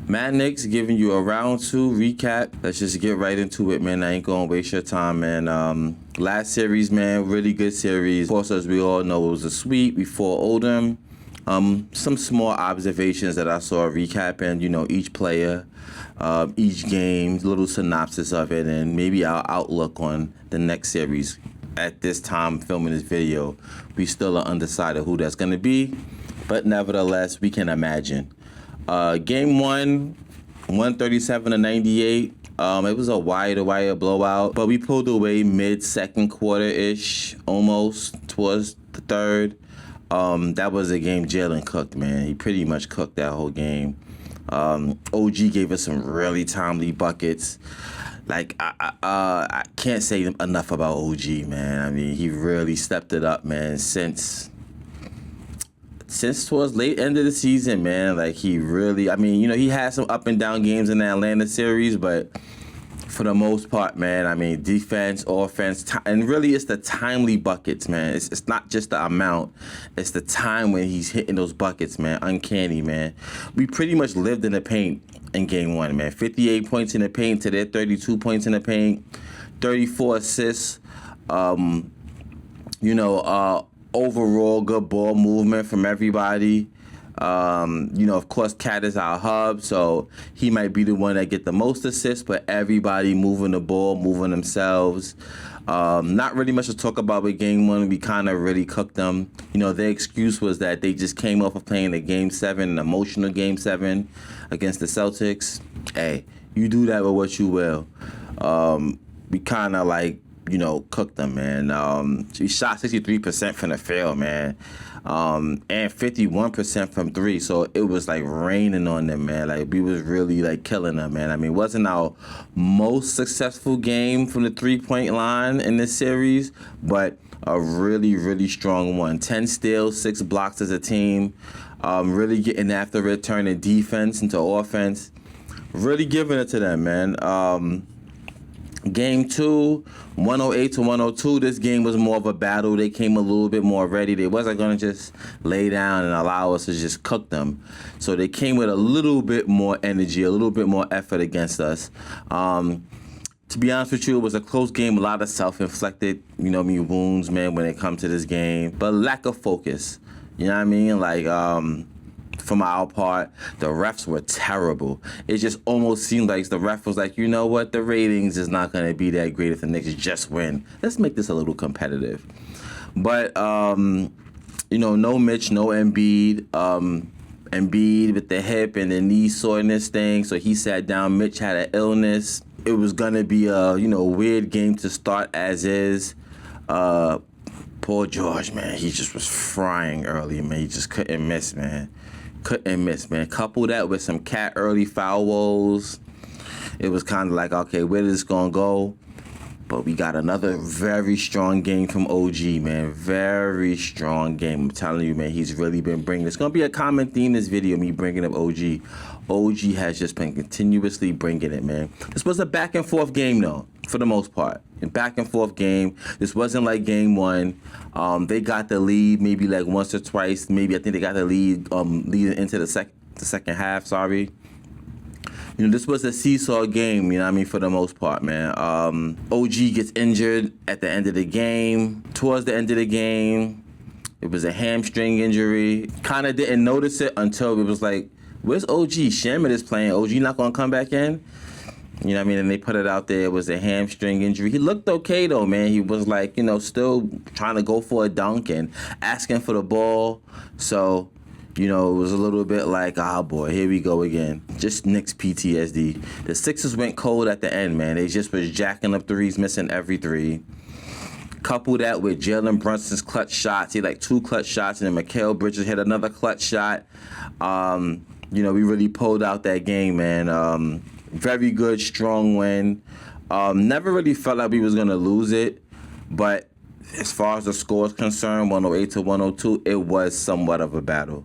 Mad Knicks giving you a round 2 recap. Let's just get right into it, man. I ain't gonna waste your time, man. Last series, man, really good series. Of course, as we all know, it was a sweep before Oldham. Some small observations that I saw recapping, each player, each game, little synopsis of it, and maybe our outlook on the next series. At this time, filming this video, we still are undecided who that's gonna be, but nevertheless, we can imagine. Game 1, 137-98. It was a wire-to-wire blowout, but we pulled away mid-second quarter-ish, almost towards the third. That was a game Jalen cooked, man. He pretty much cooked that whole game. OG gave us some really timely buckets. Like, I can't say enough about OG, man. I mean, he really stepped it up, man, since towards late end of the season, man. Like, he really, he had some up and down games in the Atlanta series, but for the most part, man, defense, offense, and really it's the timely buckets, man. It's not just the amount. It's the time when he's hitting those buckets, man. Uncanny, man. We pretty much lived in the paint in game 1, man. 58 points in the paint to their 32 points in the paint, 34 assists. Overall good ball movement from everybody. Of course, Cat is our hub, so he might be the one that get the most assists, but everybody moving the ball, moving themselves. Not really much to talk about with game 1. We kind of really cooked them. Their excuse was that they just came off of playing a game 7, an emotional game 7 against the Celtics. Hey, you do that with what you will. We kind of cooked them, man. We shot 63% from the field, man. And 51% from 3. So it was like raining on them, man. Like, we was really killing them, man. It wasn't our most successful game from the 3-point line in this series, but a really, really strong one. 10 steals, 6 blocks as a team. Really getting after it, turning defense into offense. Really giving it to them, man. Game 2, 108-102. This game was more of a battle. They came a little bit more ready. They wasn't going to just lay down and allow us to just cook them. So they came with a little bit more energy, a little bit more effort against us. To be honest with you, it was a close game. A lot of self-inflicted, wounds, man, when it comes to this game. But lack of focus. You know what I mean? From our part, the refs were terrible. It just almost seemed like the ref was like, you know what, the ratings is not going to be that great if the Knicks just win. Let's make this a little competitive. But, no Mitch, no Embiid. Embiid with the hip and the knee soreness thing, so he sat down. Mitch had an illness. It was going to be a, weird game to start as is. Poor George, man, he just was frying early, man. He just couldn't miss, man. Couple that with some Cat early foul woes. It was kind of like, okay, where is this going to go? But we got another very strong game from OG, man. Very strong game. I'm telling you, man, he's really been bringing. It's going to be a common theme in this video, me bringing up OG. OG has just been continuously bringing it, man. This was a back and forth game, though, for the most part. A back and forth game. This wasn't like game 1. They got the lead maybe like once or twice. Maybe I think they got the lead leading into the second half. Sorry. This was a seesaw game, for the most part, man. OG gets injured at the end of the game. Towards the end of the game, it was a hamstring injury. Kind of didn't notice it until it was like, where's OG? Sherman is playing. OG not going to come back in? And they put it out there. It was a hamstring injury. He looked okay, though, man. He was still trying to go for a dunk and asking for the ball. So, it was a little bit like, oh boy, here we go again. Just Knicks PTSD. The Sixers went cold at the end, man. They just was jacking up threes, missing every 3. Couple that with Jalen Brunson's clutch shots. He had 2 clutch shots, and then Mikal Bridges hit another clutch shot. We really pulled out that game, man. Very good, strong win. Never really felt like we was going to lose it, but as far as the score is concerned, 108-102, it was somewhat of a battle.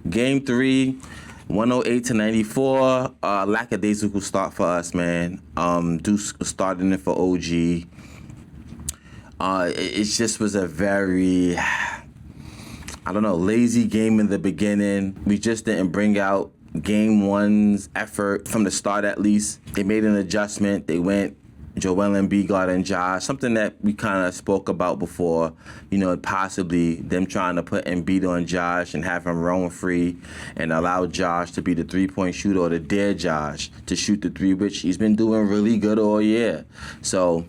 Game 3, 108-94. Lackadaisical start for us, man. Deuce starting it for OG. It just was a very, lazy game in the beginning. We just didn't bring out game one's effort from the start at least. They made an adjustment. They went Joel Embiid guarding Josh, something that we kind of spoke about before, possibly them trying to put Embiid on Josh and have him roam free and allow Josh to be the three-point shooter or to dare Josh to shoot the three, which he's been doing really good all year. So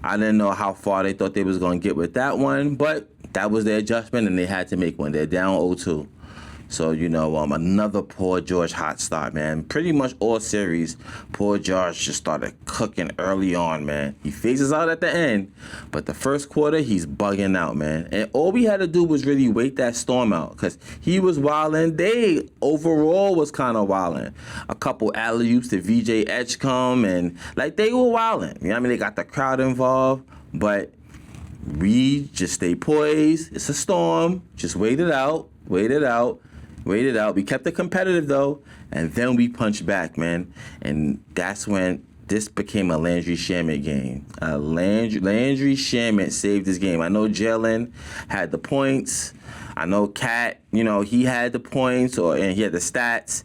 I didn't know how far they thought they was going to get with that one, but that was their adjustment and they had to make one. They're down 0-2. So, another Paul George hot start, man. Pretty much all series, Paul George just started cooking early on, man. He phases out at the end, but the first quarter, he's bugging out, man. And all we had to do was really wait that storm out because he was wilding. They overall was kind of wilding. A couple alley-oops to VJ Edgecombe, and, they were wilding. They got the crowd involved, but we just stay poised. It's a storm. Just wait it out. We kept it competitive, though, and then we punched back, man. And that's when this became a Landry Shamet game. Landry Shamet saved this game. I know Jalen had the points. I know Cat, he had the points and he had the stats.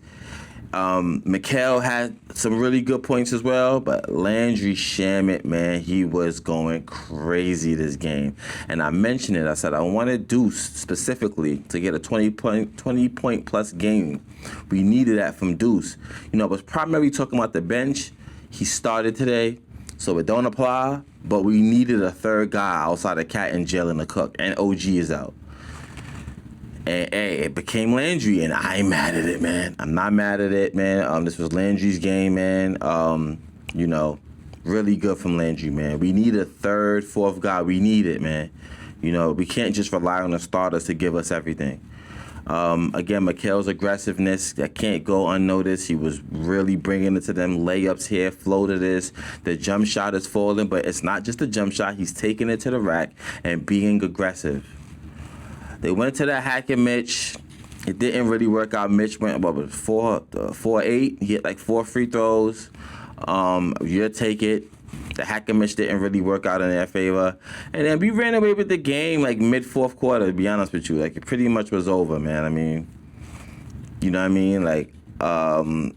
Mikal had some really good points as well, but Landry Shamet, man, he was going crazy this game. And I mentioned it. I said I wanted Deuce specifically to get a 20-point plus game. We needed that from Deuce. I was primarily talking about the bench. He started today, so it don't apply, but we needed a third guy outside of Cat and Jalen to cook, and OG is out. And it became Landry, and I ain't mad at it, man. I'm not mad at it, man. This was Landry's game, man. Really good from Landry, man. We need a third, fourth guy. We need it, man. We can't just rely on the starters to give us everything. Again, Mikal's aggressiveness, that can't go unnoticed. He was really bringing it to them. Layups here, flow to this. The jump shot is falling, but it's not just the jump shot. He's taking it to the rack and being aggressive. They went to that hack and Mitch. It didn't really work out. Mitch went, 4-8. He hit 4 free throws. You'll take it. The hack and Mitch didn't really work out in their favor. And then we ran away with the game mid-fourth quarter, to be honest with you. It pretty much was over, man. You know what I mean?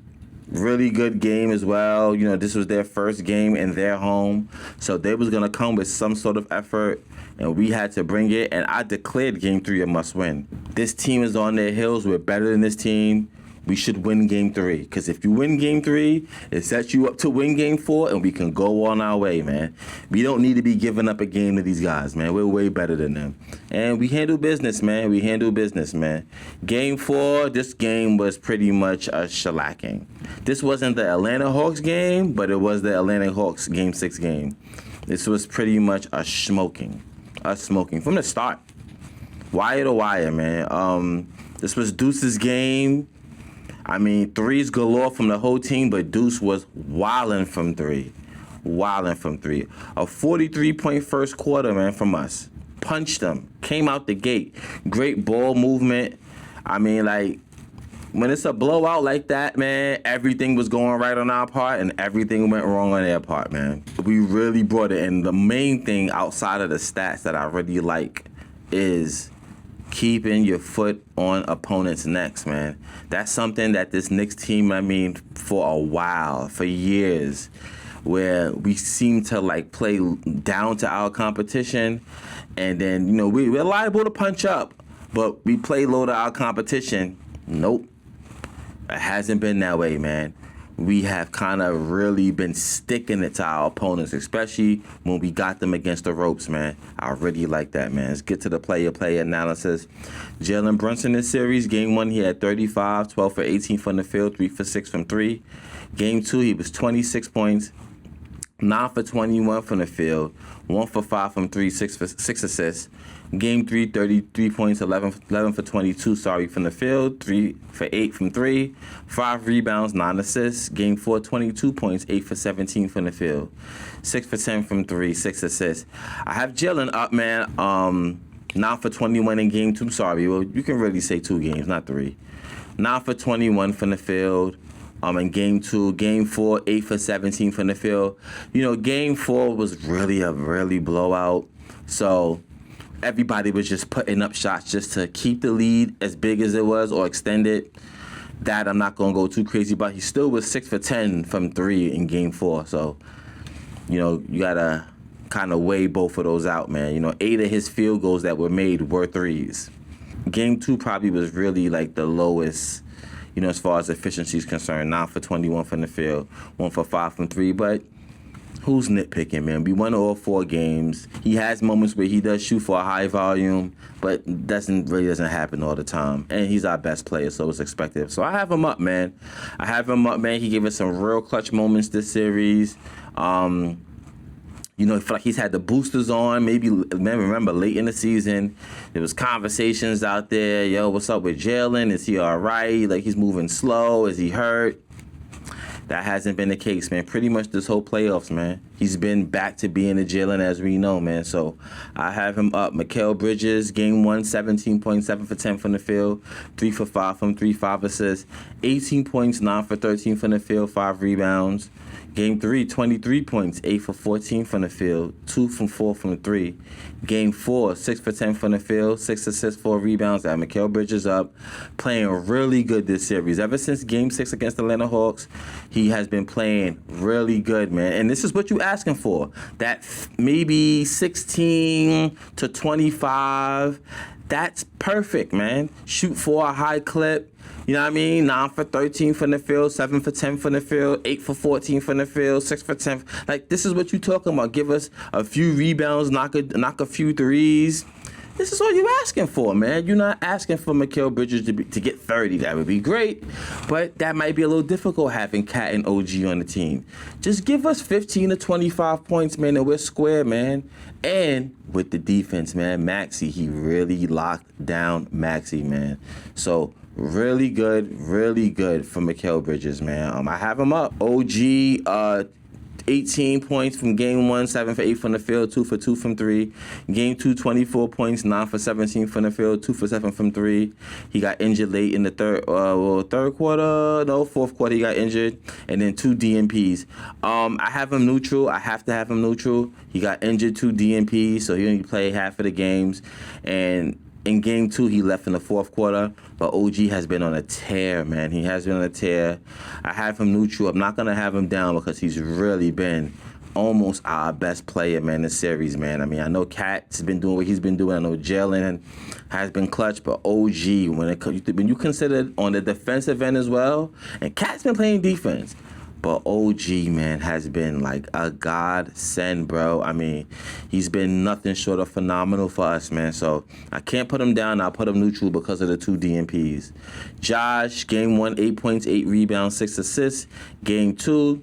Really good game as well. This was their first game in their home. So they was going to come with some sort of effort. And we had to bring it, and I declared Game 3 a must-win. This team is on their heels. We're better than this team. We should win Game 3, because if you win Game 3, it sets you up to win Game 4, and we can go on our way, man. We don't need to be giving up a game to these guys, man. We're way better than them. And we handle business, man. Game 4, this game was pretty much a shellacking. This wasn't the Atlanta Hawks game, but it was the Atlanta Hawks Game 6 game. This was pretty much a smoking from the start. Wire to wire, man. This was Deuce's game. Threes galore from the whole team, but Deuce was wilding from three. A 43-point first quarter, man, from us. Punched them. Came out the gate. Great ball movement. When it's a blowout like that, man, everything was going right on our part and everything went wrong on their part, man. We really brought it. And the main thing outside of the stats that I really like is keeping your foot on opponents' necks, man. That's something that this Knicks team, for a while, for years, where we seem to play down to our competition. And then, we're liable to punch up, but we play low to our competition. Nope. It hasn't been that way, man. We have kind of really been sticking it to our opponents, especially when we got them against the ropes, man. I really like that, man. Let's get to the player analysis. Jalen Brunson this series, Game 1, he had 35, 12 for 18 from the field, 3 for 6 from 3. Game 2, he was 26 points, 9 for 21 from the field, 1 for 5 from 3, 6 assists. Game 3, 33 points, 11 for 22, from the field, 3 for 8 from 3, 5 rebounds, 9 assists. Game 4, 22 points, 8 for 17 from the field, 6 for 10 from 3, 6 assists. I have Jalen up, man, 9 for 21 in Game 2, well, you can really say 2 games, not 3. 9 for 21 from the field. In Game 2, Game 4, 8 for 17 from the field. Game 4 was really blowout. So everybody was just putting up shots just to keep the lead as big as it was or extend it. That I'm not going to go too crazy about. He still was 6 for 10 from 3 in game 4. So, you got to kind of weigh both of those out, man. 8 of his field goals that were made were threes. Game 2 probably was really like the lowest, as far as efficiency is concerned. 9 for 21 from the field, 1 for 5 from 3. But who's nitpicking, man? We won all 4 games. He has moments where he does shoot for a high volume, but doesn't happen all the time. And he's our best player, so it's expected. So I have him up, man. He gave us some real clutch moments this series. I feel like he's had the boosters on. Maybe, man, remember late in the season, there was conversations out there. Yo, what's up with Jalen? Is he all right? Like, he's moving slow. Is he hurt? That hasn't been the case, man. Pretty much this whole playoffs, man. He's been back to being a Jalen as we know, man. So I have him up. Mikal Bridges, game 1, 17.7 for 10 from the field, 3 for 5 from 3, 5 assists, 18 points, 9 for 13 from the field, 5 rebounds. Game 3, 23 points, 8 for 14 from the field, 2 from 4 from 3. Game 4, 6 for 10 from the field, 6 assists, 4 rebounds. And Mikal Bridges up, playing really good this series. Ever since Game 6 against the Atlanta Hawks, he has been playing really good, man. And this is what you asking for. That maybe 16 to 25. That's perfect, man. Shoot for a high clip. You know what I mean? 9 for 13 from the field, 7 for 10 from the field, 8 for 14 from the field, 6 for 10. Like, this is what you talking about. Give us a few rebounds, knock a few threes. This is all you're asking for, man. You're not asking for Mikal Bridges to get 30. That would be great, but that might be a little difficult having Cat and OG on the team. Just give us 15 to 25 points, man, and we're square, man. And with the defense, man, Maxey, he really locked down Maxey, man. So really good for Mikal Bridges, man. I have him up. OG, 18 points from game 1, 7 for 8 from the field, 2 for 2 from 3. Game 2, 24 points, 9 for 17 from the field, 2 for 7 from 3. He got injured late in the fourth quarter he got injured, and then 2 DNPs. I have him neutral. I have to have him neutral. He got injured, 2 DNPs, so he only played half of the games. And in game 2, he left in the fourth quarter, but OG has been on a tear, man. He has been on a tear. I have him neutral. I'm not going to have him down because he's really been almost our best player, man, this series, man. I mean, I know Cat's been doing what he's been doing. I know Jalen has been clutch, but OG, when you consider on the defensive end as well, and Cat's been playing defense, but OG, man, has been like a godsend, bro. I mean, he's been nothing short of phenomenal for us, man. So I can't put him down. I'll put him neutral because of the 2 DNPs. Josh, game 1, 8 points, 8 rebounds, 6 assists. Game 2,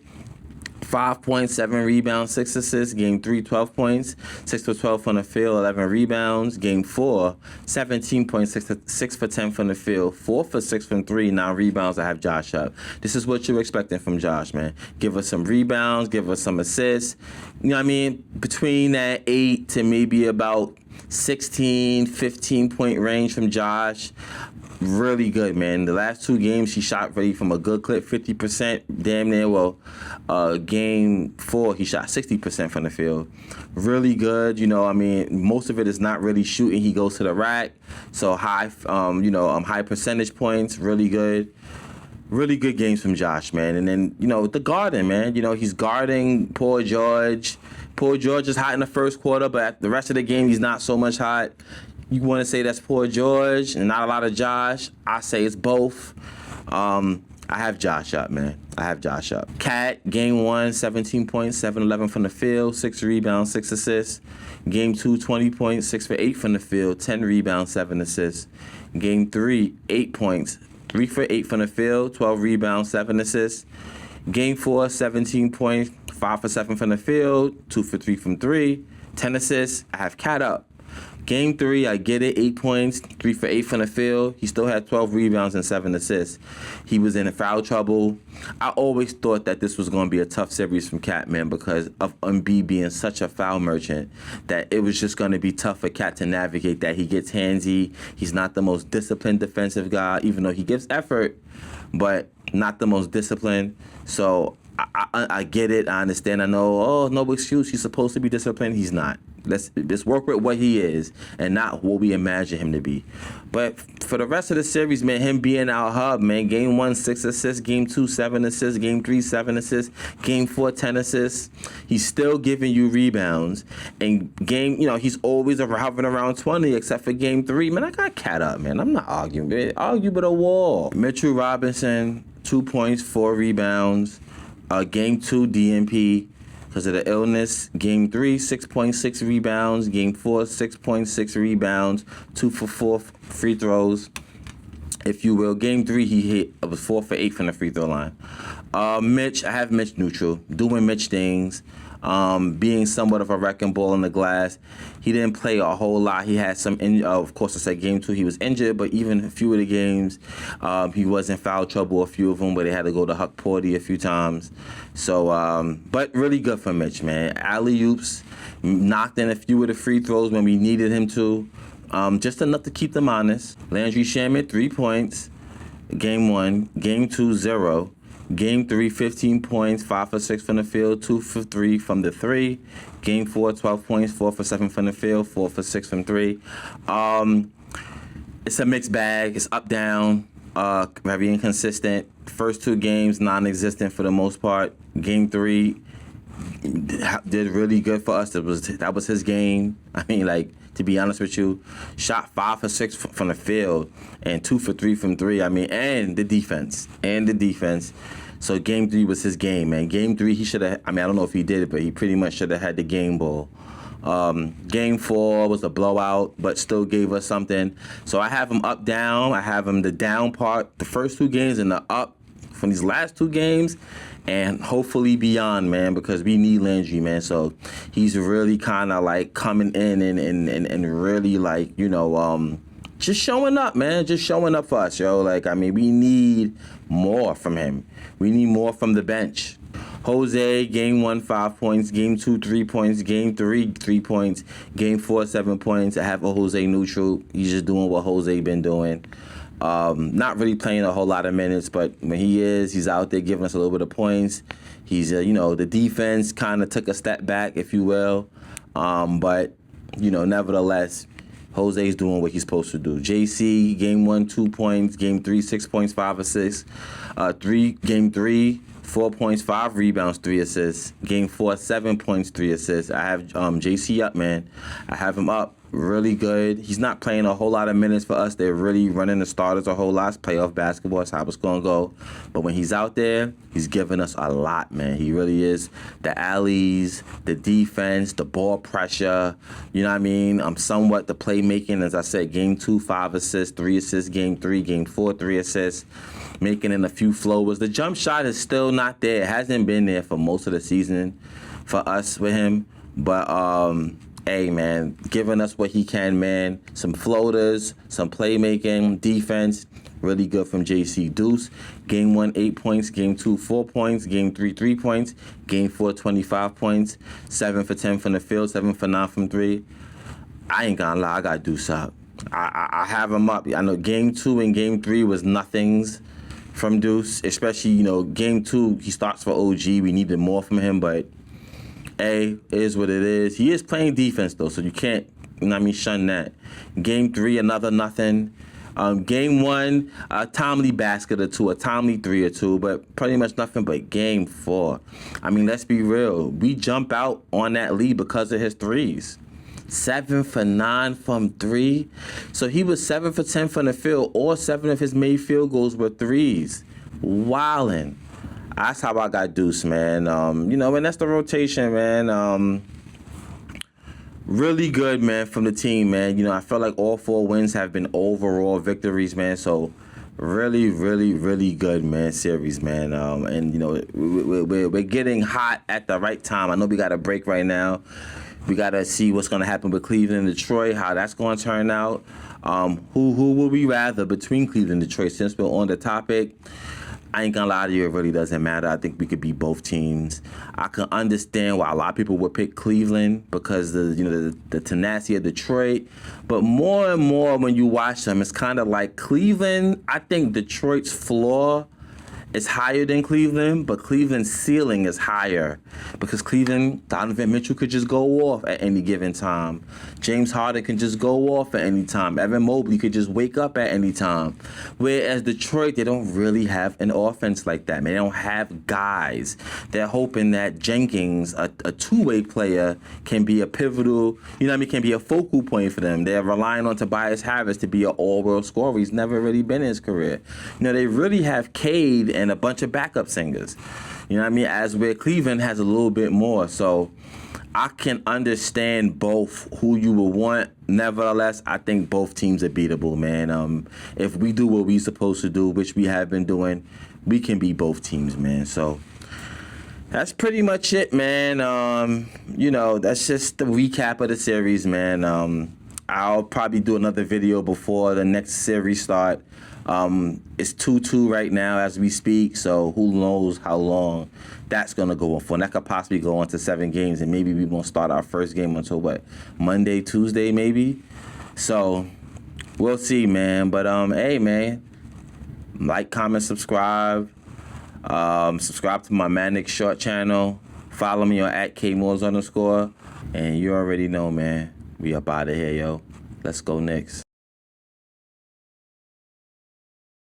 5 points, 7 rebounds, 6 assists. Game 3, 12 points, 6 for 12 from the field, 11 rebounds. Game 4, 17 points, 6 for 10 from the field, 4 for 6 from 3, 9 rebounds. I have Josh up. This is what you're expecting from Josh, man. Give us some rebounds, give us some assists. You know what I mean? Between that 8 to maybe about 16, 15-point range from Josh. Really good, man. The last 2 games, he shot really from a good clip, 50%, damn near. Well, game 4, he shot 60% from the field. Really good. I mean, most of it is not really shooting. He goes to the rack, so high, high percentage points. Really good. Really good games from Josh, man. And then, the guarding, man. He's guarding Paul George. Paul George is hot in the first quarter, but the rest of the game, he's not so much hot. You want to say that's Paul George and not a lot of Josh. I say it's both. I have Josh up, man. I have Josh up. Cat, game 1, 17 points, 7, 11 from the field, 6 rebounds, 6 assists. Game 2, 20 points, 6 for 8 from the field, 10 rebounds, 7 assists. Game 3, 8 points, 3 for 8 from the field, 12 rebounds, 7 assists. Game 4, 17 points, 5 for 7 from the field, 2 for 3 from 3, 10 assists. I have Cat up. Game 3, I get it, 8 points, 3 for 8 from the field. He still had 12 rebounds and 7 assists. He was in foul trouble. I always thought that this was going to be a tough series from Cat, man, because of Embiid being such a foul merchant, that it was just going to be tough for Cat to navigate that. He gets handsy. He's not the most disciplined defensive guy, even though he gives effort, but not the most disciplined. So I get it. I understand. I know, no excuse. He's supposed to be disciplined. He's not. Let's work with what he is and not what we imagine him to be. But for the rest of the series, man, him being our hub, man. Game 1, 6 assists. Game 2, 7 assists. Game 3, 7 assists. Game 4, 10 assists. He's still giving you rebounds. And he's always hovering around 20, except for Game 3. Man, I got Cat up, man. I'm not arguing, man. Argue with a wall. Mitchell Robinson, 2 points, 4 rebounds. Game 2, DNP. Because of the illness. Game 3, 6.6 rebounds. Game 4, 6.6 rebounds. 2 for 4 free throws, if you will. Game 3, he hit. It was 4 for 8 from the free throw line. Mitch, I have Mitch neutral, doing Mitch things, being somewhat of a wrecking ball in the glass. He didn't play a whole lot. He had some, of course, I said Game 2 he was injured, but even a few of the games, he was in foul trouble, a few of them, where they had to go to Huck Porty a few times. So, but really good for Mitch, man. Alley-oops, knocked in a few of the free throws when we needed him to. Just enough to keep them honest. Landry Shamet, 3 points. Game 1. Game 2, 0. Game 3, 15 points, 5 for 6 from the field, 2 for 3 from the 3. Game 4, 12 points, 4 for 7 from the field, 4 for 6 from 3. It's a mixed bag. It's up, down, very inconsistent. First 2 games, non-existent for the most part. Game 3 did really good for us. That was his game. I mean, to be honest with you, shot 5 for 6 from the field and 2 for 3 from 3. I mean, and the defense. So Game 3 was his game, man. Game 3, he should have, I don't know if he did it, but he pretty much should have had the game ball. Game 4 was a blowout, but still gave us something. So I have him up, down. I have him the down part, the first 2 games, and the up from these last 2 games. And hopefully beyond, man, because we need Landry, man. So he's really kind of coming in and really just showing up, man. Just showing up for us, yo. We need more from him. We need more from the bench. Jose, Game 1, 5 points. Game 2, 3 points. Game 3, 3 points. Game 4, 7 points. I have a Jose neutral. He's just doing what Jose been doing. Not really playing a whole lot of minutes, but when he is, he's out there giving us a little bit of points. He's, the defense kind of took a step back, if you will. But, nevertheless, Jose's doing what he's supposed to do. JC, Game 1, 2 points. Game 3, 6 points, 5 assists. Game 3, 4 points, 5 rebounds, 3 assists. Game 4, 7 points, 3 assists. I have JC up, man. I have him up. Really good. He's not playing a whole lot of minutes for us. They're really running the starters a whole lot. It's playoff basketball. That's how it's going to go. But when he's out there, he's giving us a lot, man. He really is. The alleys, the defense, the ball pressure. You know what I mean? Somewhat the playmaking. As I said, Game 2, 5 assists, 3 assists. Game 3, Game 4, 3 assists. Making in a few flowers. The jump shot is still not there. It hasn't been there for most of the season for us with him. But, hey, man, giving us what he can, man. Some floaters, some playmaking, defense. Really good from JC. Deuce, Game 1, 8 points. Game 2, 4 points. Game 3, 3 points. Game 4, 25 points. 7 for 10 from the field. 7 for 9 from 3. I ain't gonna lie, I got Deuce up. I have him up. I know Game 2 and Game 3 was nothings from Deuce. Especially, Game 2, he starts for OG. We needed more from him, but it is what it is. He is playing defense, though, so you can't, shun that. Game 3, another nothing. Game 1, a timely basket or 2, a timely 3 or 2, but pretty much nothing but Game 4. Let's be real. We jump out on that lead because of his threes. 7 for 9 from 3. So he was 7 for 10 from the field. All 7 of his made field goals were threes. Wildin'. That's how I got Deuce, man. And that's the rotation, man. Really good, man, from the team, man. I felt like all 4 wins have been overall victories, man. So really, really, really good, man, series, man. We're getting hot at the right time. I know we got a break right now. We got to see what's going to happen with Cleveland and Detroit, how that's going to turn out. Who would we rather between Cleveland and Detroit? Since we're on the topic, I ain't gonna lie to you, it really doesn't matter. I think we could beat both teams. I can understand why a lot of people would pick Cleveland because the tenacity of Detroit. But more and more when you watch them, it's kind of like Cleveland. I think Detroit's flaw it's higher than Cleveland, but Cleveland's ceiling is higher because Cleveland, Donovan Mitchell could just go off at any given time. James Harden can just go off at any time. Evan Mobley could just wake up at any time. Whereas Detroit, they don't really have an offense like that, man. They don't have guys. They're hoping that Jenkins, a two-way player, can be a pivotal, can be a focal point for them. They're relying on Tobias Harris to be an all-world scorer. He's never really been in his career. They really have Cade and a bunch of backup singers. As where Cleveland has a little bit more. So I can understand both who you will want. Nevertheless, I think both teams are beatable, man. If we do what we're supposed to do, which we have been doing, we can beat both teams, man. So that's pretty much it, man. That's just the recap of the series, man. I'll probably do another video before the next series start. It's 2-2 right now as we speak, so who knows how long that's going to go on for. And that could possibly go on to 7 games, and maybe we won't start our first game until, Monday, Tuesday, maybe? So we'll see, man. But, hey, man, like, comment, subscribe. Subscribe to my Manic Short channel. Follow me on @KMoores_. And you already know, man. We up out of here, yo. Let's go Knicks.